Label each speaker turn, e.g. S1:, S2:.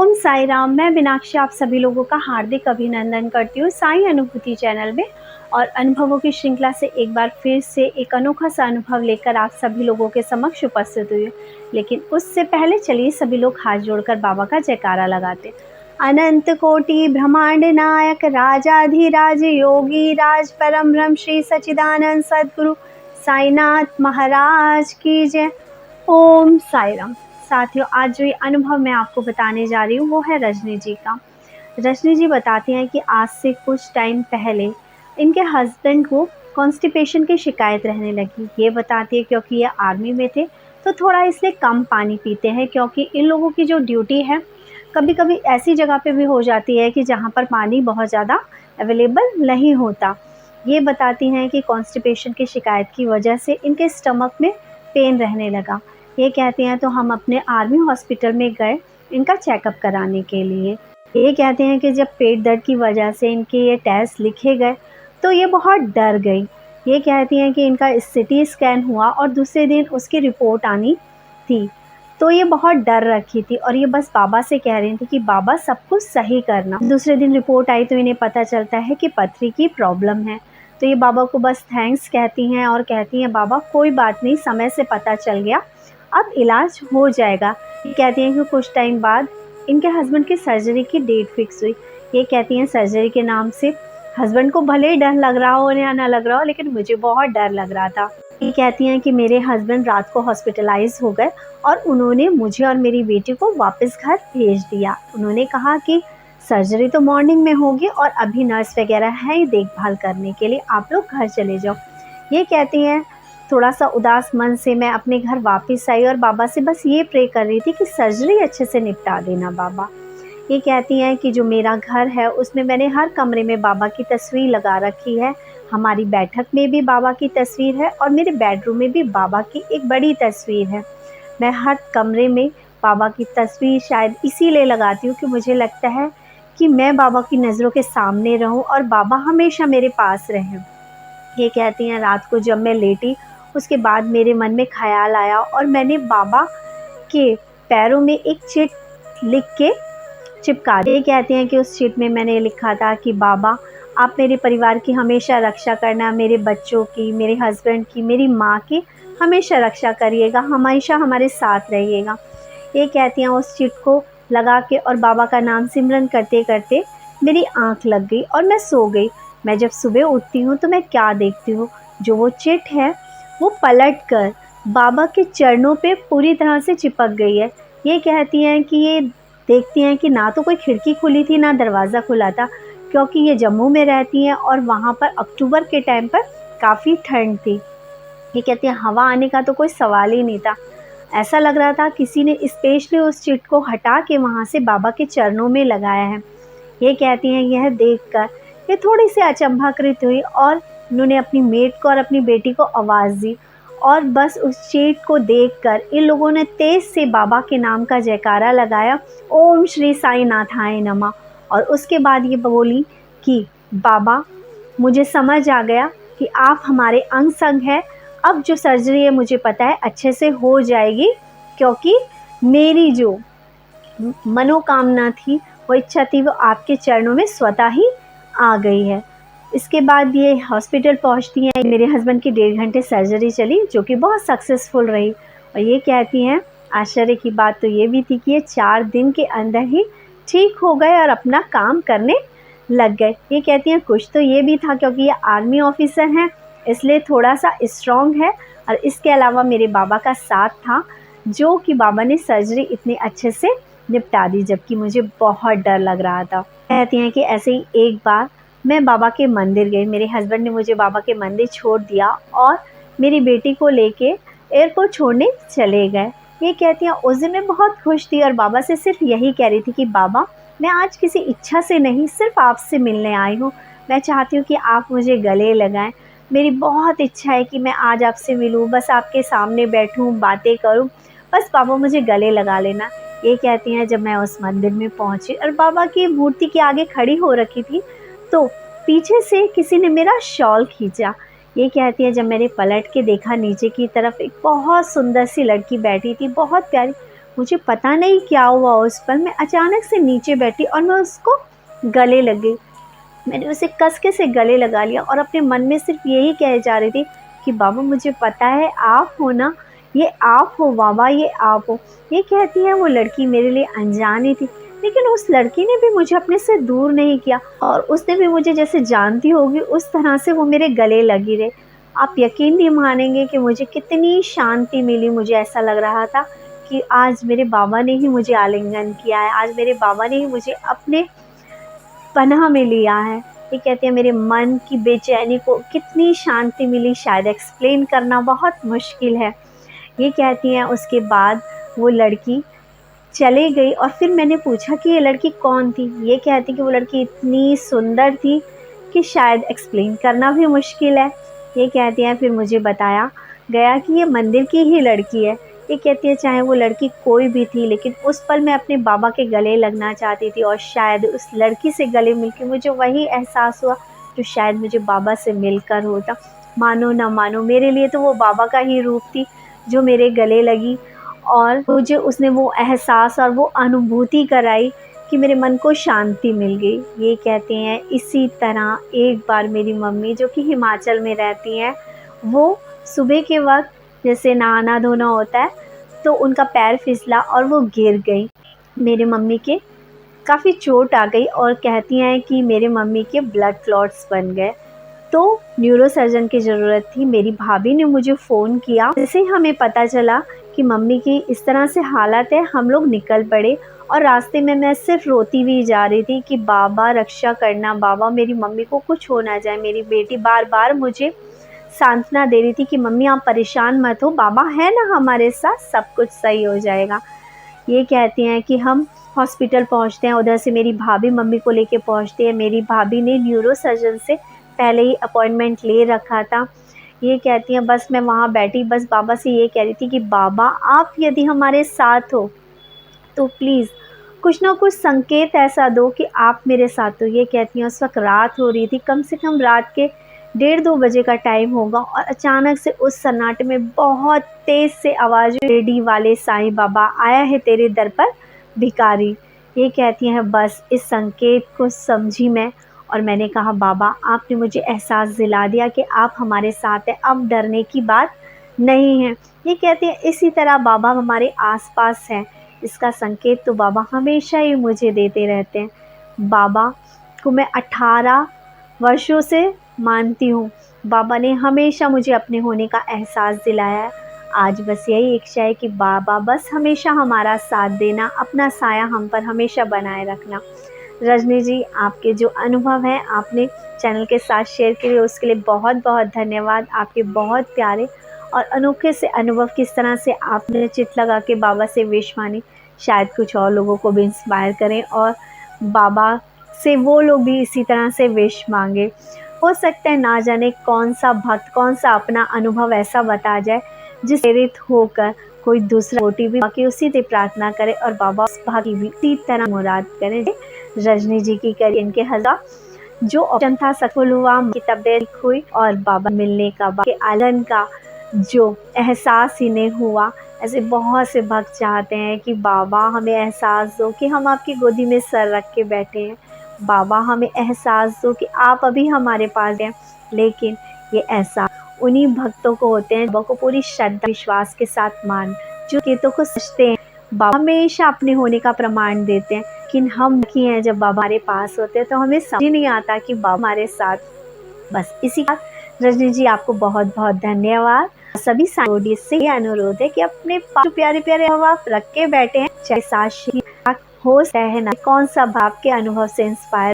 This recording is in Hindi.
S1: ओम साई राम। मैं मीनाक्षी आप सभी लोगों का हार्दिक अभिनंदन करती हूँ साई अनुभूति चैनल में। और अनुभवों की श्रृंखला से एक बार फिर से एक अनोखा सा अनुभव लेकर आप सभी लोगों के समक्ष उपस्थित हुई। लेकिन उससे पहले चलिए सभी लोग हाथ जोड़कर बाबा का जयकारा लगाते। अनंत कोटि ब्रह्मांड नायक राजाधिराज योगी राज परम ब्रह्म श्री सच्चिदानंद सद्गुरु साईनाथ महाराज की जय। ओम साई राम। साथियों, आज जो ये अनुभव मैं आपको बताने जा रही हूँ वो है रजनी जी का। रजनी जी बताती हैं कि आज से कुछ टाइम पहले इनके हस्बैंड को कॉन्स्टिपेशन की शिकायत रहने लगी। ये बताती है क्योंकि ये आर्मी में थे तो थोड़ा इसलिए कम पानी पीते हैं, क्योंकि इन लोगों की जो ड्यूटी है कभी कभी ऐसी जगह पे भी हो जाती है कि जहाँ पर पानी बहुत ज़्यादा अवेलेबल नहीं होता। ये बताती हैं कि कॉन्स्टिपेशन की शिकायत की वजह से इनके स्टमक में पेन रहने लगा। ये कहते हैं तो हम अपने आर्मी हॉस्पिटल में गए इनका चेकअप कराने के लिए। ये कहते हैं कि जब पेट दर्द की वजह से इनके ये टेस्ट लिखे गए तो ये बहुत डर गई। ये कहती हैं कि इनका सिटी स्कैन हुआ और दूसरे दिन उसकी रिपोर्ट आनी थी, तो ये बहुत डर रखी थी और ये बस बाबा से कह रही थी कि बाबा सब कुछ सही करना। दूसरे दिन रिपोर्ट आई तो इन्हें पता चलता है कि पथरी की प्रॉब्लम है। तो ये बाबा को बस थैंक्स कहती हैं और कहती हैं बाबा कोई बात नहीं, समय से पता चल गया, अब इलाज हो जाएगा। ये कहती हैं कि कुछ टाइम बाद इनके हस्बैंड की सर्जरी की डेट फिक्स हुई। ये कहती हैं सर्जरी के नाम से हस्बैंड को भले ही डर लग रहा हो या ना लग रहा हो, लेकिन मुझे बहुत डर लग रहा था। ये कहती हैं कि मेरे हस्बैंड रात को हॉस्पिटलाइज हो गए और उन्होंने मुझे और मेरी बेटी को वापस घर भेज दिया। उन्होंने कहा कि सर्जरी तो मॉर्निंग में होगी और अभी नर्स वगैरह है ही देखभाल करने के लिए, आप लोग घर चले जाओ। ये कहती हैं थोड़ा सा उदास मन से मैं अपने घर वापस आई और बाबा से बस ये प्रे कर रही थी कि सर्जरी अच्छे से निपटा देना बाबा। ये कहती हैं कि जो मेरा घर है उसमें मैंने हर कमरे में बाबा की तस्वीर लगा रखी है। हमारी बैठक में भी बाबा की तस्वीर है और मेरे बेडरूम में भी बाबा की एक बड़ी तस्वीर है। मैं हर कमरे में बाबा की तस्वीर शायद इसीलिए लगाती हूँ कि मुझे लगता है कि मैं बाबा की नज़रों के सामने रहूँ और बाबा हमेशा मेरे पास रहें। ये कहती हैं रात को जब मैं लेटी उसके बाद मेरे मन में ख्याल आया और मैंने बाबा के पैरों में एक चिट लिख के चिपका दी। ये कहती हैं कि उस चिट में मैंने लिखा था कि बाबा आप मेरे परिवार की हमेशा रक्षा करना, मेरे बच्चों की, मेरे हस्बैंड की, मेरी माँ की हमेशा रक्षा करिएगा, हमेशा हमारे साथ रहिएगा। ये कहती हैं उस चिट को लगा के और बाबा का नाम सिमरन करते करते मेरी आँख लग गई और मैं सो गई। मैं जब सुबह उठती हूँ तो मैं क्या देखती हूँ, जो वो चिट है वो पलट कर बाबा के चरणों पे पूरी तरह से चिपक गई है। ये कहती हैं कि ये देखती हैं कि ना तो कोई खिड़की खुली थी ना दरवाज़ा खुला था, क्योंकि ये जम्मू में रहती हैं और वहाँ पर अक्टूबर के टाइम पर काफ़ी ठंड थी। ये कहती हैं हवा आने का तो कोई सवाल ही नहीं था। ऐसा लग रहा था किसी ने स्पेशली उस चिट को हटा के वहाँ से बाबा के चरणों में लगाया है। ये कहती हैं यह देखकर ये थोड़ी सी अचंभाकृत हुई और उन्होंने अपनी मेट को और अपनी बेटी को आवाज़ दी और बस उस चिट को देखकर इन लोगों ने तेज़ से बाबा के नाम का जयकारा लगाया, ओम श्री साई नाथाय नमः। और उसके बाद ये बोली कि बाबा मुझे समझ आ गया कि आप हमारे अंग संग हैं, अब जो सर्जरी है मुझे पता है अच्छे से हो जाएगी, क्योंकि मेरी जो मनोकामना थी वो इच्छा थी वो आपके चरणों में स्वतः ही आ गई है। इसके बाद ये हॉस्पिटल पहुंचती हैं। मेरे हस्बैंड की 1.5 घंटे सर्जरी चली जो कि बहुत सक्सेसफुल रही। और ये कहती हैं आश्चर्य की बात तो ये भी थी कि ये 4 दिन के अंदर ही ठीक हो गए और अपना काम करने लग गए। ये कहती हैं कुछ तो ये भी था क्योंकि ये आर्मी ऑफिसर हैं इसलिए थोड़ा सा स्ट्रॉन्ग है, और इसके अलावा मेरे बाबा का साथ था जो कि बाबा ने सर्जरी इतने अच्छे से निपटा दी, जबकि मुझे बहुत डर लग रहा था। कहती हैं कि ऐसे ही एक बार मैं बाबा के मंदिर गई, मेरे हस्बैंड ने मुझे बाबा के मंदिर छोड़ दिया और मेरी बेटी को लेके एयरपोर्ट छोड़ने चले गए। ये कहती हैं उस दिन मैं बहुत खुश थी और बाबा से सिर्फ यही कह रही थी कि बाबा मैं आज किसी इच्छा से नहीं, सिर्फ आपसे मिलने आई हूँ। मैं चाहती हूँ कि आप मुझे गले लगाएं। मेरी बहुत इच्छा है कि मैं आज आपसे मिलूँ, बस आपके सामने बैठूँ, बातें करूँ, बस बाबा मुझे गले लगा लेना। ये कहती हैं जब मैं उस मंदिर में पहुँची और बाबा की मूर्ति के आगे खड़ी हो रखी थी तो पीछे से किसी ने मेरा शॉल खींचा। ये कहती है जब मैंने पलट के देखा नीचे की तरफ एक बहुत सुंदर सी लड़की बैठी थी, बहुत प्यारी। मुझे पता नहीं क्या हुआ उस पल, मैं अचानक से नीचे बैठी और मैं उसको गले लग गई। मैंने उसे कसके से गले लगा लिया और अपने मन में सिर्फ यही कहे जा रही थी कि बाबा मुझे पता है आप हो ना, ये आप हो बाबा, ये आप हो। ये कहती है वो लड़की मेरे लिए अनजान ही थी, लेकिन उस लड़की ने भी मुझे अपने से दूर नहीं किया और उसने भी मुझे जैसे जानती होगी उस तरह से वो मेरे गले लगी रहे। आप यकीन नहीं मानेंगे कि मुझे कितनी शांति मिली। मुझे ऐसा लग रहा था कि आज मेरे बाबा ने ही मुझे आलिंगन किया है, आज मेरे बाबा ने ही मुझे अपने पनाह में लिया है। ये कहती है मेरे मन की बेचैनी को कितनी शांति मिली, शायद एक्सप्लेन करना बहुत मुश्किल है। ये कहती हैं उसके बाद वो लड़की चली गई और फिर मैंने पूछा कि ये लड़की कौन थी। ये कहती कि वो लड़की इतनी सुंदर थी कि शायद एक्सप्लेन करना भी मुश्किल है। ये कहती हैं फिर मुझे बताया गया कि ये मंदिर की ही लड़की है। ये कहती है चाहे वो लड़की कोई भी थी, लेकिन उस पल मैं अपने बाबा के गले लगना चाहती थी और शायद उस लड़की से गले मिलकर मुझे वही एहसास हुआ जो शायद मुझे बाबा से मिलकर होता। मानो ना मानो मेरे लिए तो वो बाबा का ही रूप थी जो मेरे गले लगी और मुझे उसने वो एहसास और वो अनुभूति कराई कि मेरे मन को शांति मिल गई। ये कहते हैं इसी तरह एक बार मेरी मम्मी जो कि हिमाचल में रहती हैं, वो सुबह के वक्त जैसे नहाना धोना होता है तो उनका पैर फिसला और वो गिर गई। मेरे मम्मी के काफ़ी चोट आ गई और कहती हैं कि मेरे मम्मी के ब्लड क्लॉट्स बन गए, तो न्यूरोसर्जन की ज़रूरत थी। मेरी भाभी ने मुझे फ़ोन किया, जैसे ही हमें पता चला कि मम्मी की इस तरह से हालत है, हम लोग निकल पड़े और रास्ते में मैं सिर्फ रोती हुई जा रही थी कि बाबा रक्षा करना, बाबा मेरी मम्मी को कुछ हो ना जाए। मेरी बेटी बार बार मुझे सांत्वना दे रही थी कि मम्मी आप परेशान मत हो, बाबा है ना हमारे साथ, सब कुछ सही हो जाएगा। ये कहती हैं कि हम हॉस्पिटल पहुंचते हैं, उधर से मेरी भाभी मम्मी को लेके पहुंचती है। मेरी भाभी ने न्यूरोसर्जन से पहले ही अपॉइंटमेंट ले रखा था। ये कहती हैं बस मैं वहाँ बैठी, बस बाबा से ये कह रही थी कि बाबा आप यदि हमारे साथ हो तो प्लीज़ कुछ ना कुछ संकेत ऐसा दो कि आप मेरे साथ हो। ये कहती हैं उस वक्त रात हो रही थी, कम से कम रात के 1:30-2 बजे का टाइम होगा और अचानक से उस सन्नाटे में बहुत तेज़ से आवाज़, रेडी वाले साईं बाबा आया है तेरे दर पर भिखारी। ये कहती हैं बस इस संकेत को समझी मैं और मैंने कहा बाबा आपने मुझे एहसास दिला दिया कि आप हमारे साथ हैं, अब डरने की बात नहीं है। ये कहती हैं इसी तरह बाबा हमारे आसपास हैं, इसका संकेत तो बाबा हमेशा ही मुझे देते रहते हैं। बाबा को मैं 18 वर्षों से मानती हूँ, बाबा ने हमेशा मुझे अपने होने का एहसास दिलाया है। आज बस यही इच्छा है कि बाबा बस हमेशा हमारा साथ देना, अपना साया हम पर हमेशा बनाए रखना। रजनी जी आपके जो अनुभव हैं आपने चैनल के साथ शेयर किए, उसके लिए बहुत बहुत धन्यवाद। आपके बहुत प्यारे और अनोखे से अनुभव किस तरह से आपने चित लगा के बाबा से विश मानी, शायद कुछ और लोगों को भी इंस्पायर करें और बाबा से वो लोग भी इसी तरह से विश मांगे। हो सकता है ना जाने कौन सा भक्त कौन सा अपना अनुभव ऐसा बता जाए जिस प्रेरित होकर कोई दूसरा कोटि भी बाकी उसी से प्रार्थना करे और बाबा उस भागी भी इसी तरह मुराद करें। रजनी जी की करी इनके हजार जो ऑप्शन था सफल हुआ, की तबीयत हुई और बाबा मिलने का आलन का जो एहसास इन्हें हुआ। ऐसे बहुत से भक्त चाहते हैं कि बाबा हमें एहसास दो कि हम आपकी गोदी में सर रख के बैठे हैं, बाबा हमें एहसास दो कि आप अभी हमारे पास हैं। लेकिन ये एहसास उन्हीं भक्तों को होते हैं बाबा को पूरी श्रद्धा विश्वास के साथ मान, जो केतों को समझते हैं। बाबा हमेशा अपने होने का प्रमाण देते हैं, लेकिन हम दुखी हैं जब बाबा हमारे पास होते हैं तो हमें समझ नहीं आता कि बाबा हमारे साथ। बस इसी का रजनी जी आपको बहुत बहुत धन्यवाद। सभी साइड से ये अनुरोध है कि अपने प्यारे प्यारे आप रख के बैठे हैं, चाहे साक्षी हो सहना कौन सा भाव के अनुभव से इंस्पायर